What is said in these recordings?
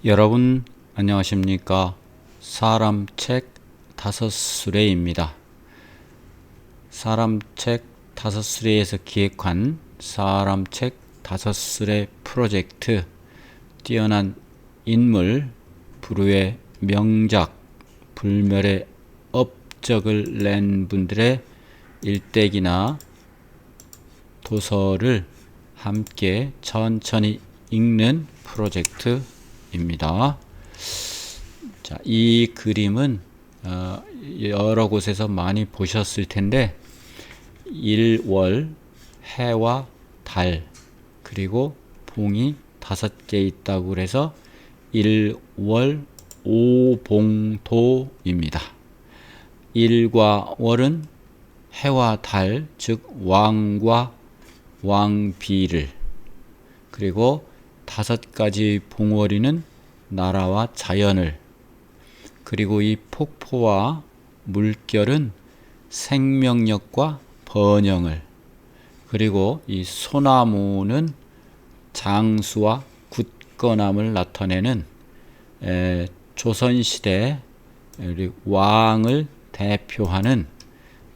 여러분 안녕하십니까? 사람책 다섯수레입니다. 사람책 다섯수레에서 기획한 사람책 다섯수레 프로젝트, 뛰어난 인물, 불후의 명작, 불멸의 업적을 낸 분들의 일대기나 도서를 함께 천천히 읽는 프로젝트입니다. 자, 이 그림은 여러 곳에서 많이 보셨을 텐데, 일월, 해와 달, 그리고 봉이 5개 있다고 그래서 일월 오봉도입니다. 일과 월은 해와 달, 즉 왕과 왕비를, 그리고 5가지 봉오리는 나라와 자연을, 그리고 이 폭포와 물결은 생명력과 번영을, 그리고 이 소나무는 장수와 굳건함을 나타내는 조선시대 왕을 대표하는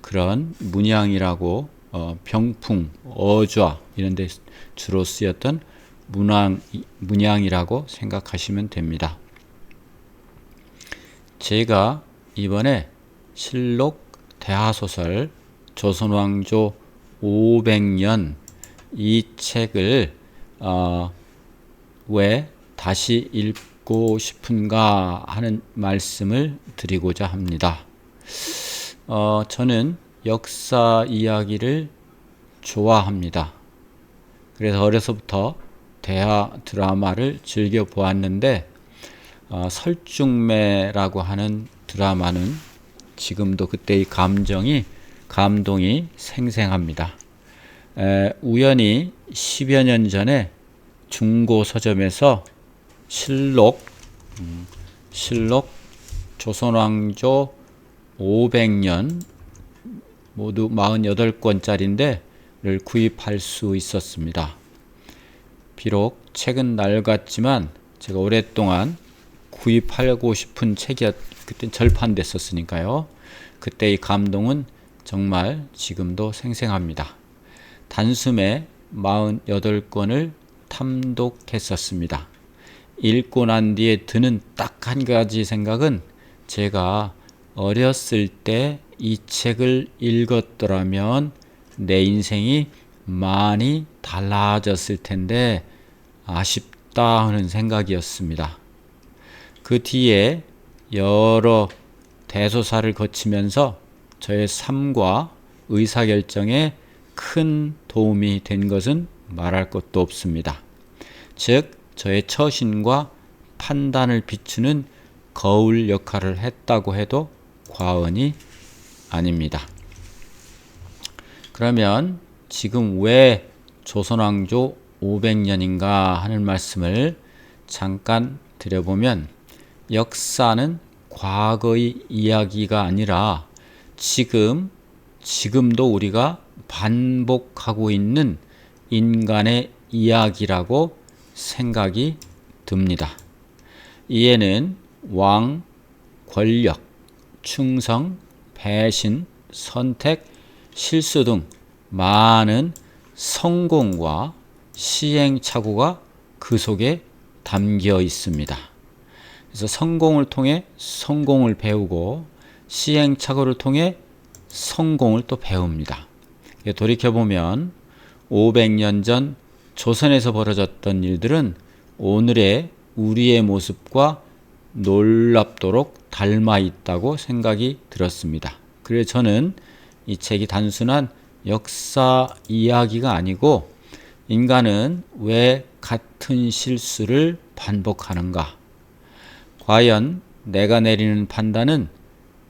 그런 문양이라고, 병풍, 어좌 이런 데 주로 쓰였던 문양이라고 생각하시면 됩니다. 제가 이번에 실록 대하소설 조선왕조 500년 이 책을 왜 다시 읽고 싶은가 하는 말씀을 드리고자 합니다. 저는 역사 이야기를 좋아합니다. 그래서 어려서부터 대하 드라마를 즐겨 보았는데, 설중매라고 하는 드라마는 지금도 그때의 감동이 생생합니다. 우연히 10여 년 전에 중고 서점에서 실록 조선왕조 500년 모두 48권짜리인데 를 구입할 수 있었습니다. 비록 책은 낡았지만 제가 오랫동안 구입하고 싶은 책이 그때 절판됐었으니까요. 그때의 감동은 정말 지금도 생생합니다. 단숨에 48권을 탐독했었습니다. 읽고 난 뒤에 드는 딱 한 가지 생각은, 제가 어렸을 때 이 책을 읽었더라면 내 인생이 많이 달라졌을 텐데 아쉽다 하는 생각이었습니다. 그 뒤에 여러 대소사를 거치면서 저의 삶과 의사결정에 큰 도움이 된 것은 말할 것도 없습니다. 즉, 저의 처신과 판단을 비추는 거울 역할을 했다고 해도 과언이 아닙니다. 그러면 지금 왜 조선왕조 500년인가 하는 말씀을 잠깐 드려보면, 역사는 과거의 이야기가 아니라 지금도 우리가 반복하고 있는 인간의 이야기라고 생각이 듭니다. 이에는 왕, 권력, 충성, 배신, 선택, 실수 등 많은 성공과 시행착오가 그 속에 담겨 있습니다. 그래서 성공을 통해 성공을 배우고, 시행착오를 통해 성공을 또 배웁니다. 돌이켜보면 500년 전 조선에서 벌어졌던 일들은 오늘의 우리의 모습과 놀랍도록 닮아 있다고 생각이 들었습니다. 그래서 저는 이 책이 단순한 역사 이야기가 아니고, 인간은 왜 같은 실수를 반복하는가? 과연 내가 내리는 판단은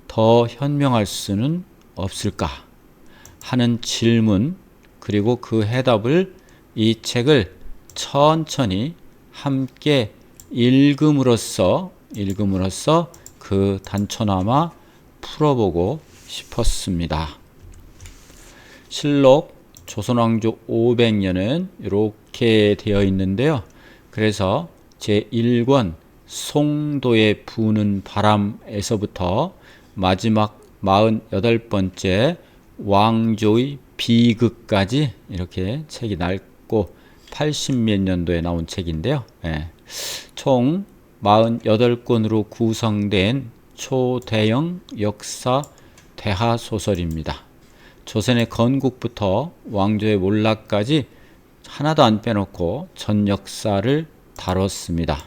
더 현명할 수는 없을까? 하는 질문, 그리고 그 해답을 이 책을 천천히 함께 읽음으로써 그 단초나마 풀어보고 싶었습니다. 실록 조선왕조 500년은 이렇게 되어 있는데요. 그래서 제1권 송도에 부는 바람에서부터 마지막 48번째 왕조의 비극까지 이렇게 책이 낡고 80몇 년도에 나온 책인데요. 예. 총 48권으로 구성된 초대형 역사 대하소설입니다. 조선의 건국부터 왕조의 몰락까지 하나도 안 빼놓고 전 역사를 다뤘습니다.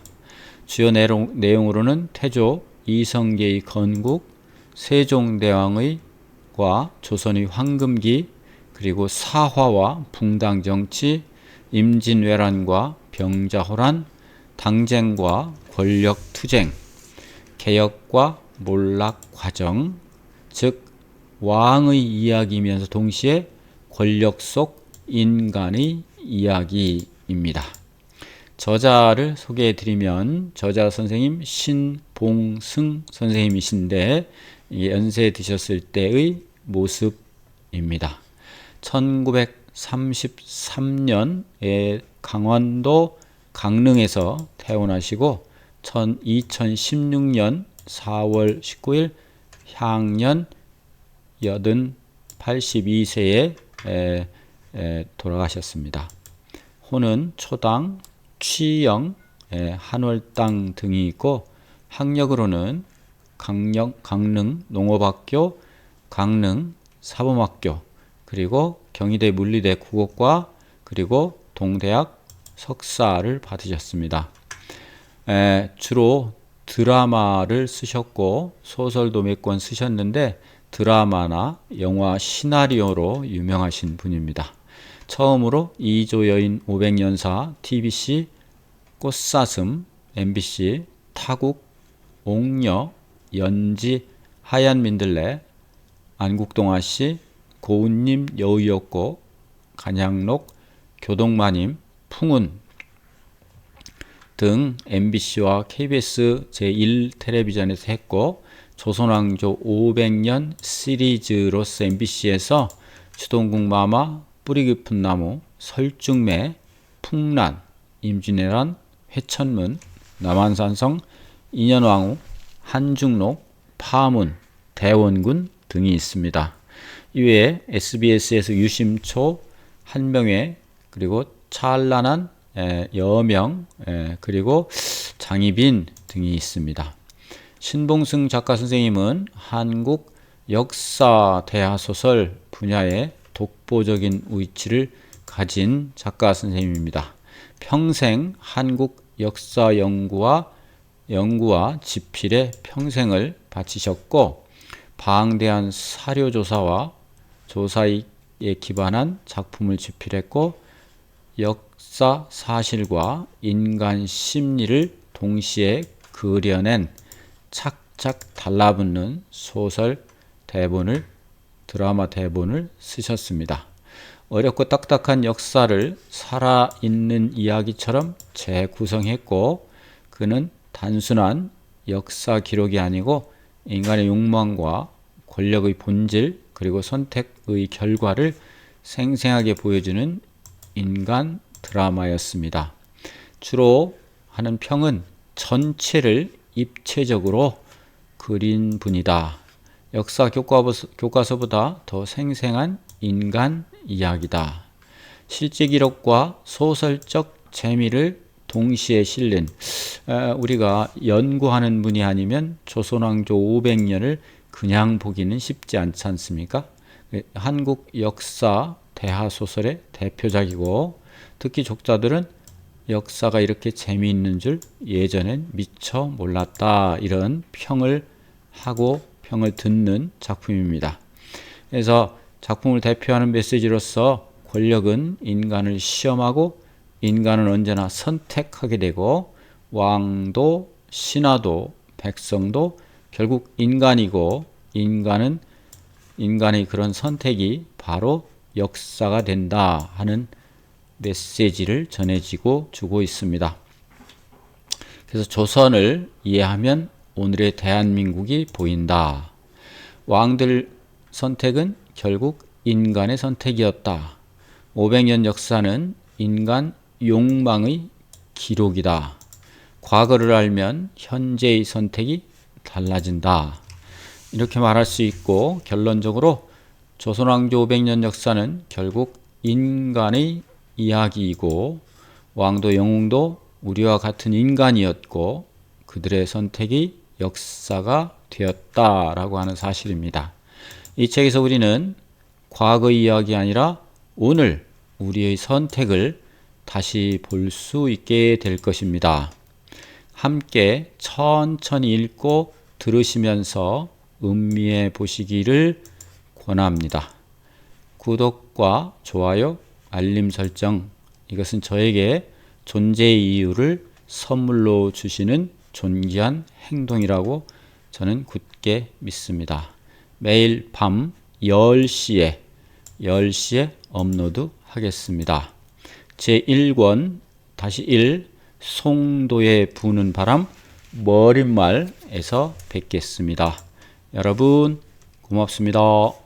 주요 내용으로는 태조 이성계의 건국, 세종대왕의 과 조선의 황금기, 그리고 사화와 붕당정치, 임진왜란과 병자호란, 당쟁과 권력투쟁, 개혁과 몰락 과정, 즉 왕의 이야기이면서 동시에 권력 속 인간의 이야기입니다. 저자를 소개해 드리면 저자 선생님 신봉승 선생님이신데 연세 드셨을 때의 모습입니다. 1933년에 강원도 강릉에서 태어나시고 2016년 4월 19일 향년 82세에 돌아가셨습니다. 호는 초당, 취영, 한월당 등이 있고 학력으로는 강릉 농업학교, 강릉 사범학교, 그리고 경희대 물리대 국어과, 그리고 동대학 석사를 받으셨습니다. 주로 드라마를 쓰셨고 소설도 몇 권 쓰셨는데 드라마나 영화 시나리오로 유명하신 분입니다. 처음으로 이조 여인 500년사, TBC 꽃사슴, MBC 타국, 옥녀, 연지, 하얀 민들레, 안국동아씨, 고운님 여우였고, 간양록, 교동마님, 풍운 등 MBC와 KBS 제1텔레비전에서 했고, 조선왕조 500년 시리즈로서 MBC에서 주동국 마마, 뿌리 깊은 나무, 설중매, 풍란, 임진왜란, 회천문, 남한산성, 인현왕후, 한중록, 파문, 대원군 등이 있습니다. 이외에 SBS에서 유심초, 한명회, 그리고 찬란한 여명, 그리고 장희빈 등이 있습니다. 신봉승 작가 선생님은 한국 역사 대하소설 분야에 독보적인 위치를 가진 작가 선생님입니다. 평생 한국 역사 연구와 집필에 평생을 바치셨고, 방대한 사료조사와 조사에 기반한 작품을 집필했고, 역사 사실과 인간 심리를 동시에 그려낸 착착 달라붙는 소설 대본을, 드라마 대본을 쓰셨습니다. 어렵고 딱딱한 역사를 살아있는 이야기처럼 재구성했고, 그는 단순한 역사 기록이 아니고 인간의 욕망과 권력의 본질, 그리고 선택의 결과를 생생하게 보여주는 인간 드라마였습니다. 주로 하는 평은 전체를 입체적으로 그린 분이다. 역사 교과서보다 더 생생한 인간 이야기다. 실제 기록과 소설적 재미를 동시에 실린, 우리가 연구하는 분이 아니면 조선왕조 500년을 그냥 보기는 쉽지 않지 않습니까? 한국 역사 대하소설의 대표작이고, 특히 족자들은 역사가 이렇게 재미있는 줄 예전엔 미처 몰랐다, 이런 평을 하고 평을 듣는 작품입니다. 그래서 작품을 대표하는 메시지로서 권력은 인간을 시험하고 인간은 언제나 선택하게 되고, 왕도 신하도 백성도 결국 인간이고, 인간의 그런 선택이 바로 역사가 된다 하는 메시지를 전해지고 주고 있습니다. 그래서 조선을 이해하면 오늘의 대한민국이 보인다. 왕들 선택은 결국 인간의 선택이었다. 500년 역사는 인간 욕망의 기록이다. 과거를 알면 현재의 선택이 달라진다. 이렇게 말할 수 있고, 결론적으로 조선왕조 500년 역사는 결국 인간의 이야기이고, 왕도 영웅도 우리와 같은 인간이었고 그들의 선택이 역사가 되었다라고 하는 사실입니다. 이 책에서 우리는 과거의 이야기 아니라 오늘 우리의 선택을 다시 볼 수 있게 될 것입니다. 함께 천천히 읽고 들으시면서 음미해 보시기를 권합니다. 구독과 좋아요, 알림 설정, 이것은 저에게 존재의 이유를 선물로 주시는 존귀한 행동이라고 저는 굳게 믿습니다. 매일 밤 10시에 업로드 하겠습니다. 제1권 다시 1 송도에 부는 바람 머릿말에서 뵙겠습니다. 여러분 고맙습니다.